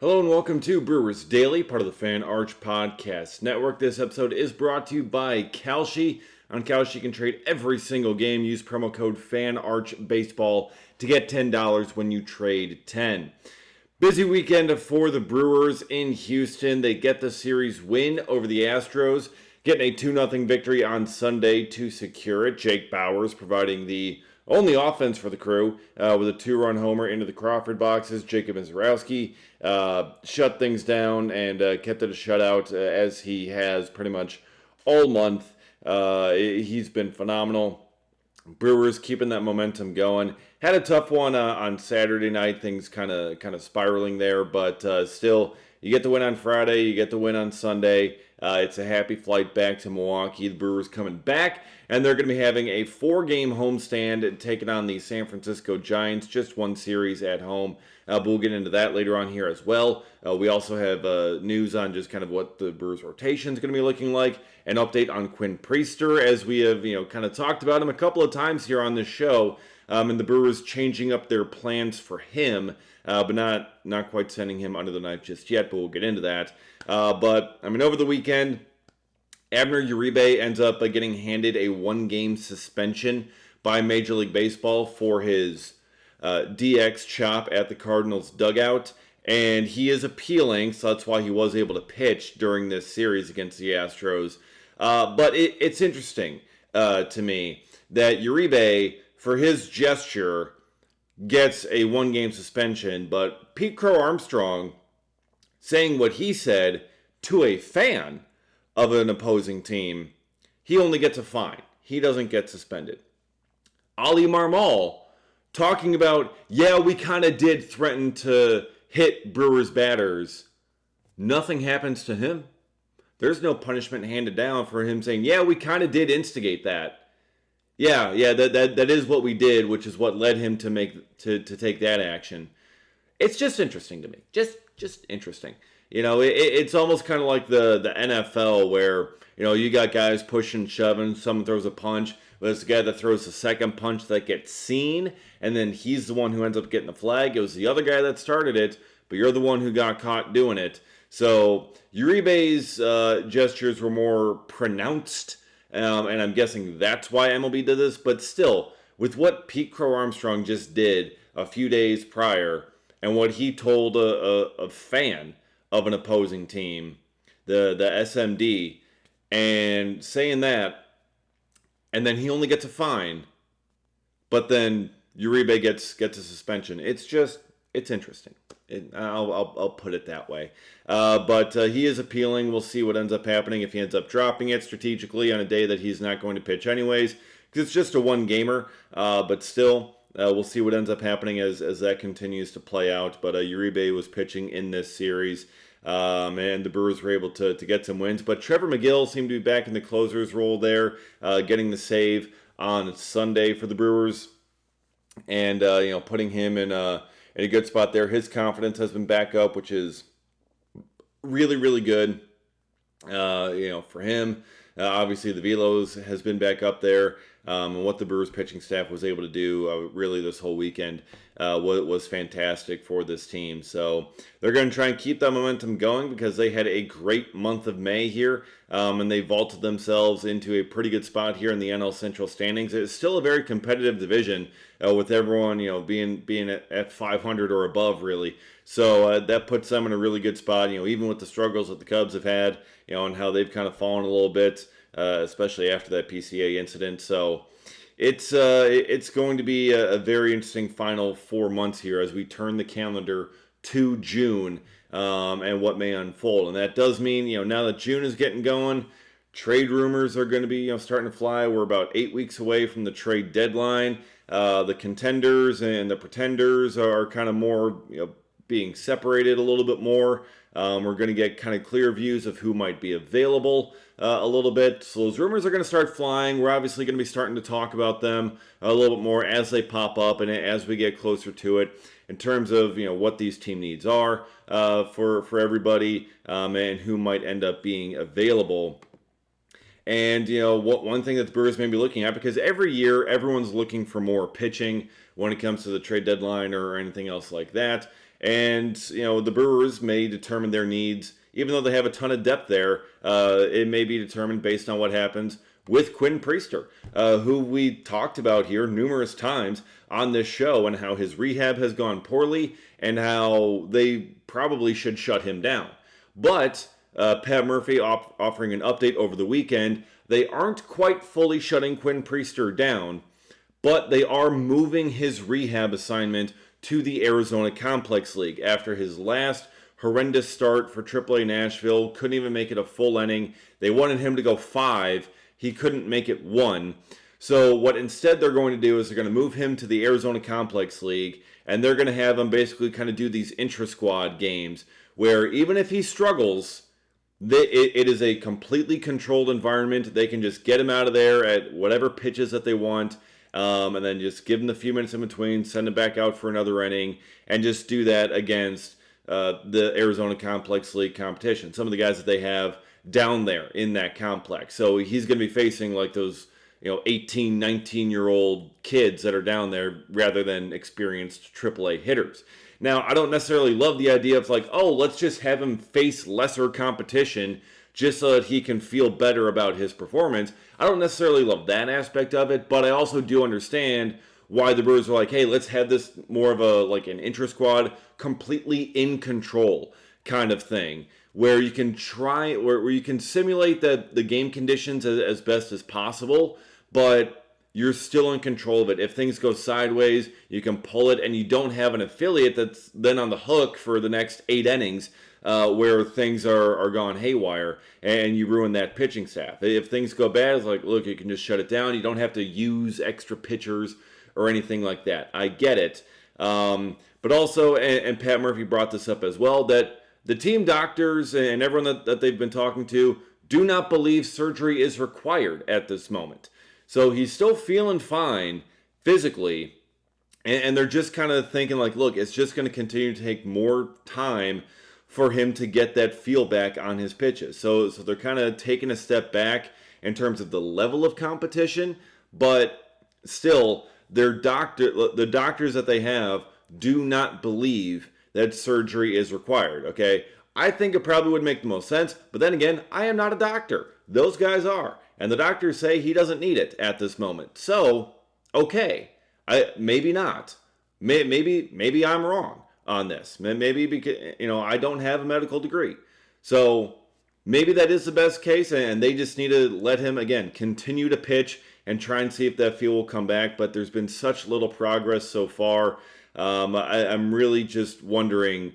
Hello and welcome to Brewers Daily, part of the Fan Arch Podcast Network. This episode is brought to you by Kalshi. On Kalshi, you can trade every single game. Use promo code FANARCHBASEBALL to get $10 when you trade 10. Busy weekend for the Brewers in Houston. They get the series win over the Astros, getting a 2-0 victory on Sunday to secure it. Jake Bauers providing the only offense for the Crew with a 2-run homer into the Crawford boxes. Jacob Mizorowski shut things down and kept it a shutout as he has pretty much all month. He's been phenomenal. Brewers keeping that momentum going. Had a tough one on Saturday night. Things kind of spiraling there, but still, you get the win on Friday. You get the win on Sunday. It's a happy flight back to Milwaukee. The Brewers coming back, and they're going to be having a 4-game homestand taking on the San Francisco Giants. Just one series at home. But we'll get into that later on here as well. We also have news on just kind of what the Brewers rotation is going to be looking like. An update on Quinn Priester, as we have kind of talked about him a couple of times here on this show. And the Brewers changing up their plans for him, but not quite sending him under the knife just yet. But we'll get into that. But over the weekend, Abner Uribe ends up getting handed a 1-game suspension by Major League Baseball for his DX chop at the Cardinals dugout, and he is appealing, so that's why he was able to pitch during this series against the Astros. But it's interesting to me that Uribe, for his gesture, gets a 1-game suspension, but Pete Crow Armstrong saying what he said to a fan of an opposing team, he only gets a fine. He doesn't get suspended. Ali Marmol talking about, yeah, we kind of did threaten to hit Brewers batters. Nothing happens to him. There's no punishment handed down for him saying, yeah, we kind of did instigate that. Yeah, that is what we did, which is what led him to take that action. It's just interesting to me. Just interesting. It's almost kind of like the NFL where, you got guys pushing, shoving, someone throws a punch, but it's the guy that throws the second punch that gets seen, and then he's the one who ends up getting the flag. It was the other guy that started it, but you're the one who got caught doing it. So Uribe's gestures were more pronounced, and I'm guessing that's why MLB did this, but still, with what Pete Crow Armstrong just did a few days prior, and what he told a fan of an opposing team, the SMD, and saying that, and then he only gets a fine, but then Uribe gets a suspension. It's interesting. I'll put it that way. But he is appealing. We'll see what ends up happening if he ends up dropping it strategically on a day that he's not going to pitch anyways, because it's just a 1-gamer. But still, we'll see what ends up happening as that continues to play out. But Uribe was pitching in this series. And the Brewers were able to get some wins. But Trevor McGill seemed to be back in the closer's role there, getting the save on Sunday for the Brewers. And, putting him in a good spot there. His confidence has been back up, which is really, really good, for him. Obviously, the Velos has been back up there. And what the Brewers pitching staff was able to do really this whole weekend was fantastic for this team. So they're going to try and keep that momentum going because they had a great month of May here, and they vaulted themselves into a pretty good spot here in the NL Central standings. It's still a very competitive division with everyone being at 500 or above, really. So that puts them in a really good spot, even with the struggles that the Cubs have had, and how they've kind of fallen a little bit. Especially after that PCA incident. So it's going to be a very interesting final 4 months here as we turn the calendar to June and what may unfold. And that does mean, now that June is getting going, trade rumors are going to be starting to fly. We're about 8 weeks away from the trade deadline. The contenders and the pretenders are kind of more being separated a little bit more. We're going to get kind of clear views of who might be available a little bit. So those rumors are going to start flying. We're obviously going to be starting to talk about them a little bit more as they pop up and as we get closer to it in terms of what these team needs are for everybody and who might end up being available. And, one thing that the Brewers may be looking at, because every year everyone's looking for more pitching when it comes to the trade deadline or anything else like that. And, the Brewers may determine their needs, even though they have a ton of depth there. It may be determined based on what happens with Quinn Priester, who we talked about here numerous times on this show, and how his rehab has gone poorly and how they probably should shut him down. But Pat Murphy offering an update over the weekend, they aren't quite fully shutting Quinn Priester down, but they are moving his rehab assignment to the Arizona Complex League after his last horrendous start for AAA Nashville. Couldn't even make it a full inning. They wanted him to go 5. He couldn't make it 1. So what instead they're going to do is they're going to move him to the Arizona Complex League, and they're going to have him basically kind of do these intra-squad games where even if he struggles, it is a completely controlled environment. They can just get him out of there at whatever pitches that they want, and then just give him the few minutes in between, send him back out for another inning, and just do that against the Arizona Complex League competition. Some of the guys that they have down there in that complex. So he's going to be facing like those 18, 19-year-old kids that are down there rather than experienced AAA hitters. Now, I don't necessarily love the idea of like, oh, let's just have him face lesser competition just so that he can feel better about his performance. I don't necessarily love that aspect of it, but I also do understand why the Brewers are like, hey, let's have this more of a like an intra-squad, completely in control kind of thing, where you can where you can simulate the game conditions as best as possible, but you're still in control of it. If things go sideways, you can pull it, and you don't have an affiliate that's then on the hook for the next 8 innings where things are gone haywire, and you ruin that pitching staff. If things go bad, it's like, look, you can just shut it down. You don't have to use extra pitchers or anything like that. I get it. But also, and Pat Murphy brought this up as well, that the team doctors and everyone that they've been talking to do not believe surgery is required at this moment. So he's still feeling fine physically, and they're just kind of thinking like, look, it's just going to continue to take more time for him to get that feel back on his pitches. So they're kind of taking a step back in terms of the level of competition, but still, the doctors that they have do not believe that surgery is required, okay? I think it probably would make the most sense, but then again, I am not a doctor. Those guys are. And the doctors say he doesn't need it at this moment. So, okay, maybe not. Maybe I'm wrong on this. Maybe because I don't have a medical degree. So maybe that is the best case, and they just need to let him again continue to pitch and try and see if that feel will come back. But there's been such little progress so far. I'm really just wondering,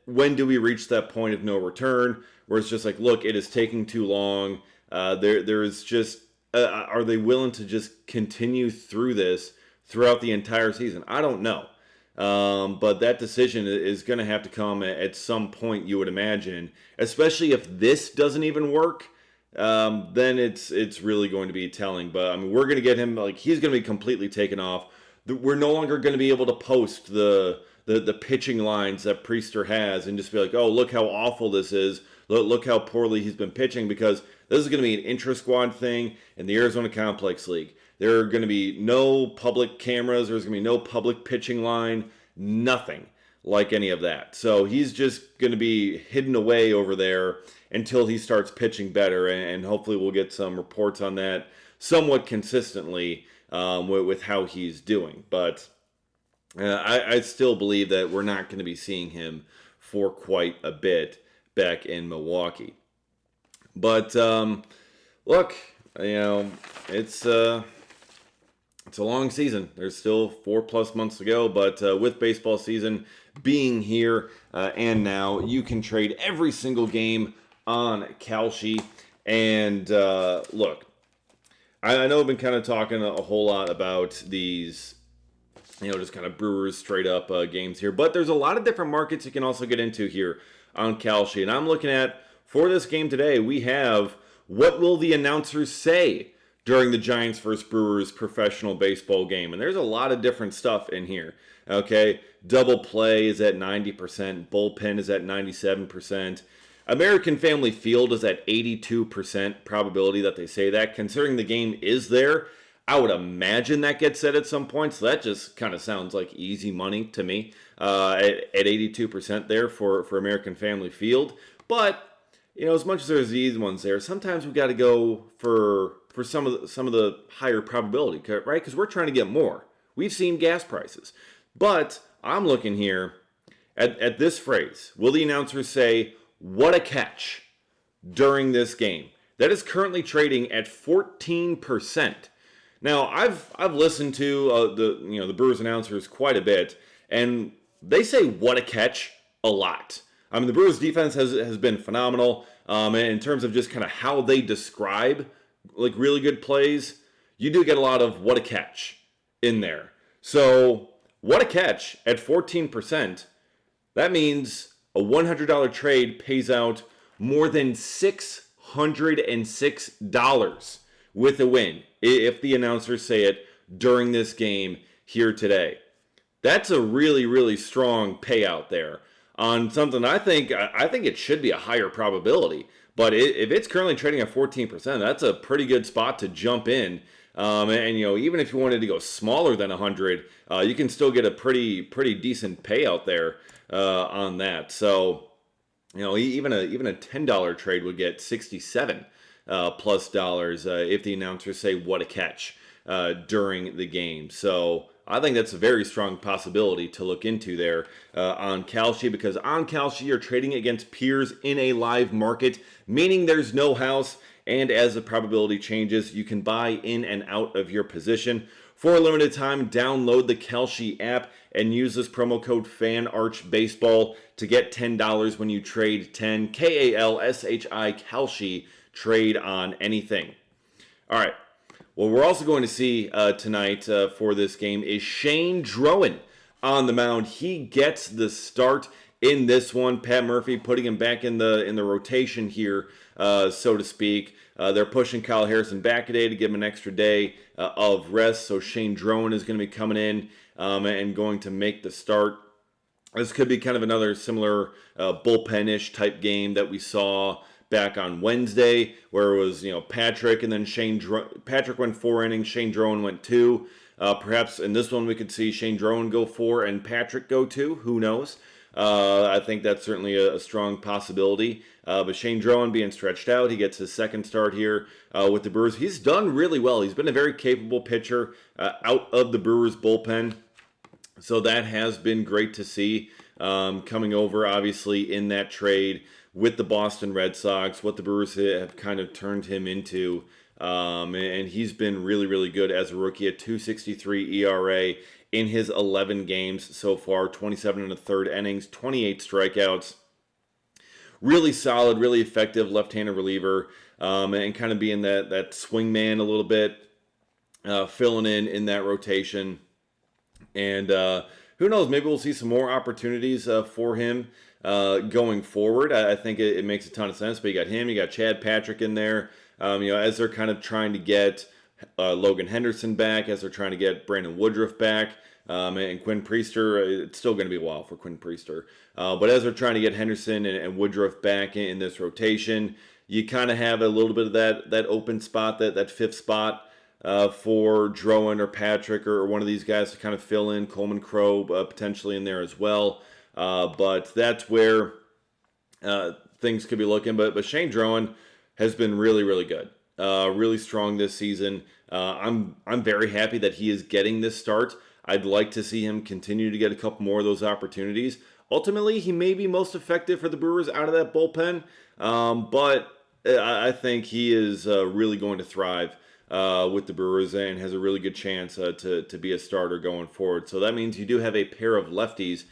when do we reach that point of no return where it's just like, look, it is taking too long. There is just, are they willing to just continue through this throughout the entire season? I don't know. But that decision is going to have to come at some point, you would imagine, especially if this doesn't even work. Then it's really going to be telling. But I mean, we're going to get him, like, he's going to be completely taken off. We're no longer going to be able to post the pitching lines that Priester has and just be like, oh, look how awful this is. Look how poorly he's been pitching, because this is going to be an intra-squad thing in the Arizona Complex League. There are going to be no public cameras. There's going to be no public pitching line. Nothing like any of that. So he's just going to be hidden away over there until he starts pitching better, and hopefully we'll get some reports on that somewhat consistently with how he's doing. But I still believe that we're not going to be seeing him for quite a bit back in Milwaukee. But look, it's a long season. There's still 4+ months to go, but with baseball season being here and now, you can trade every single game on Kalshi. And look, I know I've been kind of talking a whole lot about these, just kind of Brewers straight up games here, but there's a lot of different markets you can also get into here on Kalshi. And I'm looking at, for this game today, we have what will the announcers say during the Giants vs. Brewers professional baseball game. And there's a lot of different stuff in here. Okay, double play is at 90%, bullpen is at 97%. American Family Field is at 82% probability that they say that. Considering the game is there, I would imagine that gets said at some point, so that just kind of sounds like easy money to me at 82% there for American Family Field. But as much as there's these ones there, sometimes we got to go for some of the higher probability, right? Because we're trying to get more. We've seen gas prices, but I'm looking here at this phrase. Will the announcer say "what a catch" during this game? That is currently trading at 14%. Now, I've listened to the Brewers announcers quite a bit, and they say "what a catch" a lot. I mean, the Brewers defense has been phenomenal in terms of just kind of how they describe like really good plays. You do get a lot of "what a catch" in there. So, what a catch at 14%. That means a $100 trade pays out more than $606 with a win if the announcers say it during this game here today. That's a really, really strong payout there on something I think it should be a higher probability. But if it's currently trading at 14%, that's a pretty good spot to jump in. And even if you wanted to go smaller than 100, you can still get a pretty decent payout there on that. So even a $10 trade would get 67 plus dollars if the announcers say "what a catch" during the game. So I think that's a very strong possibility to look into there on Kalshi, because on Kalshi you're trading against peers in a live market, meaning there's no house, and as the probability changes, you can buy in and out of your position. For a limited time, download the Kalshi app and use this promo code FANARCHBASEBALL to get $10 when you trade 10 KALSHI Kalshi trade on anything. All right. What we're also going to see tonight for this game is Shane Drowan on the mound. He gets the start in this one. Pat Murphy putting him back in the rotation here, so to speak. They're pushing Kyle Harrison back a day to give him an extra day of rest. So Shane Drowan is going to be coming in and going to make the start. This could be kind of another similar bullpen-ish type game that we saw back on Wednesday, where it was Patrick, and then Patrick went 4 innings, Shane Drowan went 2. Perhaps in this one we could see Shane Drowan go 4 and Patrick go 2. Who knows? I think that's certainly a strong possibility. But Shane Drowan being stretched out, he gets his second start here with the Brewers. He's done really well. He's been a very capable pitcher out of the Brewers bullpen. So that has been great to see coming over, obviously, in that trade with the Boston Red Sox, what the Brewers have kind of turned him into. And he's been really, really good as a rookie at 2.63 ERA in his 11 games so far, 27 and a third innings, 28 strikeouts. Really solid, really effective left-handed reliever, and kind of being that swing man a little bit, filling in that rotation. And who knows, maybe we'll see some more opportunities for him going forward. I think it makes a ton of sense. But you got him, you got Chad Patrick in there, as they're kind of trying to get Logan Henderson back, as they're trying to get Brandon Woodruff back, and Quinn Priester. It's still going to be a while for Quinn Priester. But as they're trying to get Henderson and Woodruff back in this rotation, you kind of have a little bit of that open spot, that fifth spot for Drowan or Patrick or one of these guys to kind of fill in. Coleman Crow potentially in there as well. But that's where things could be looking. But Shane Drowan has been really, really good. Really strong this season. I'm very happy that he is getting this start. I'd like to see him continue to get a couple more of those opportunities. Ultimately, he may be most effective for the Brewers out of that bullpen. But I think he is really going to thrive with the Brewers and has a really good chance to be a starter going forward. So that means you do have a pair of lefties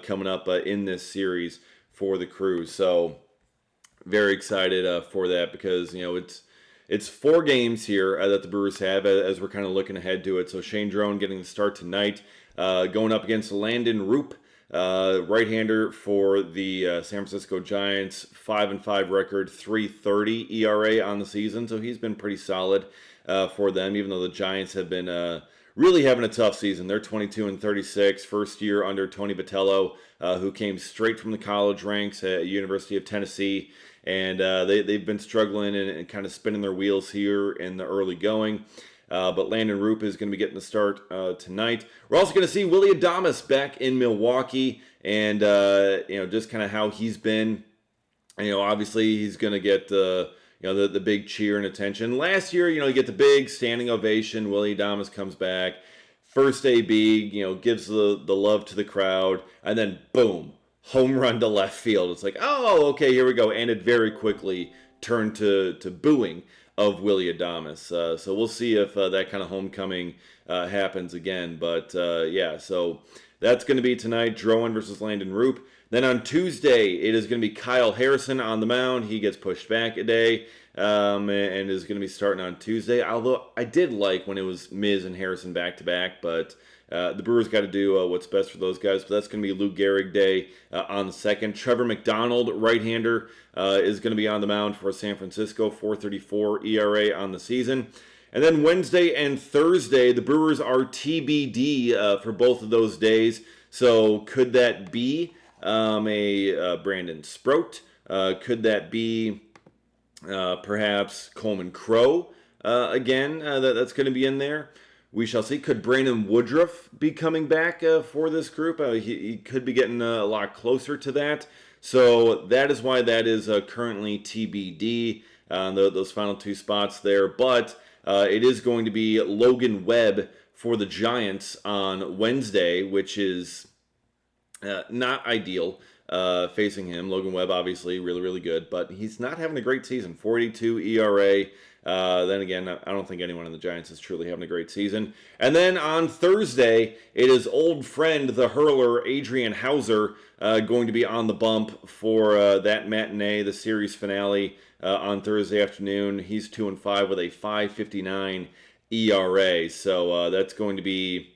coming up in this series for the Crew. So very excited for that, because it's 4 games here that the Brewers have as we're kind of looking ahead to it. So Shane Drowan getting the start tonight, going up against Landon Roop, right-hander for the San Francisco Giants, 5-5 record, 3.30 ERA on the season. So he's been pretty solid for them, even though the Giants have been really having a tough season. They're 22-36, first year under Tony Vitello, who came straight from the college ranks at University of Tennessee. And they've been struggling and kind of spinning their wheels here in the early going. But Landon Roop is going to be getting the start tonight. We're also going to see Willy Adames back in Milwaukee, and just kind of how he's been. Obviously he's going to get the big cheer and attention. Last year, you get the big standing ovation. Willy Adames comes back, first AB, gives the love to the crowd, and then boom, home run to left field. It's like, oh, okay, here we go, and it very quickly turned to booing of Willy Adames. So we'll see if that kind of homecoming happens again. But so that's going to be tonight, Drowan versus Landon Roop. Then on Tuesday, it is going to be Kyle Harrison on the mound. He gets pushed back a day and is going to be starting on Tuesday. Although I did like when it was Miz and Harrison back-to-back, but the Brewers got to do what's best for those guys. But that's going to be Lou Gehrig Day on the 2nd. Trevor McDonald, right-hander, is going to be on the mound for San Francisco, 4.34 ERA on the season. And then Wednesday and Thursday, the Brewers are TBD for both of those days. So could that be a Brandon Sproat? Could that be perhaps Coleman Crow again? That's going to be in there. We shall see. Could Brandon Woodruff be coming back for this group? He could be getting a lot closer to that. So that is why that is currently TBD, those final two spots there. But it is going to be Logan Webb for the Giants on Wednesday, which is not ideal facing him. Logan Webb, obviously, really, really good, but he's not having a great season. 4.82 ERA. Then again, I don't think anyone in the Giants is truly having a great season. And then on Thursday, it is old friend, the hurler, Adrian Hauser, going to be on the bump for that matinee, the series finale on Thursday afternoon. He's 2-5 with a 5.59 ERA. So that's going to be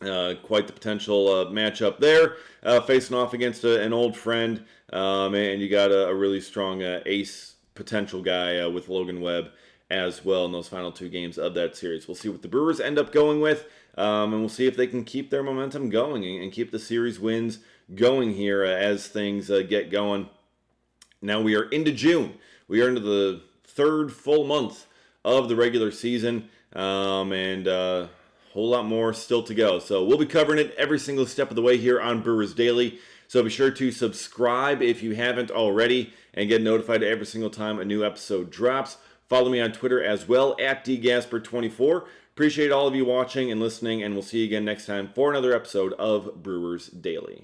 quite the potential matchup there, facing off against an old friend, and you got a really strong ace potential guy with Logan Webb as well in those final two games of that series. We'll see what the Brewers end up going with, and we'll see if they can keep their momentum going and keep the series wins going here as things get going. Now we are into June. We are into the third full month of the regular season, and whole lot more still to go. So we'll be covering it every single step of the way here on Brewers Daily. So be sure to subscribe if you haven't already and get notified every single time a new episode drops. Follow me on Twitter as well, at dgasper24. Appreciate all of you watching and listening, and we'll see you again next time for another episode of Brewers Daily.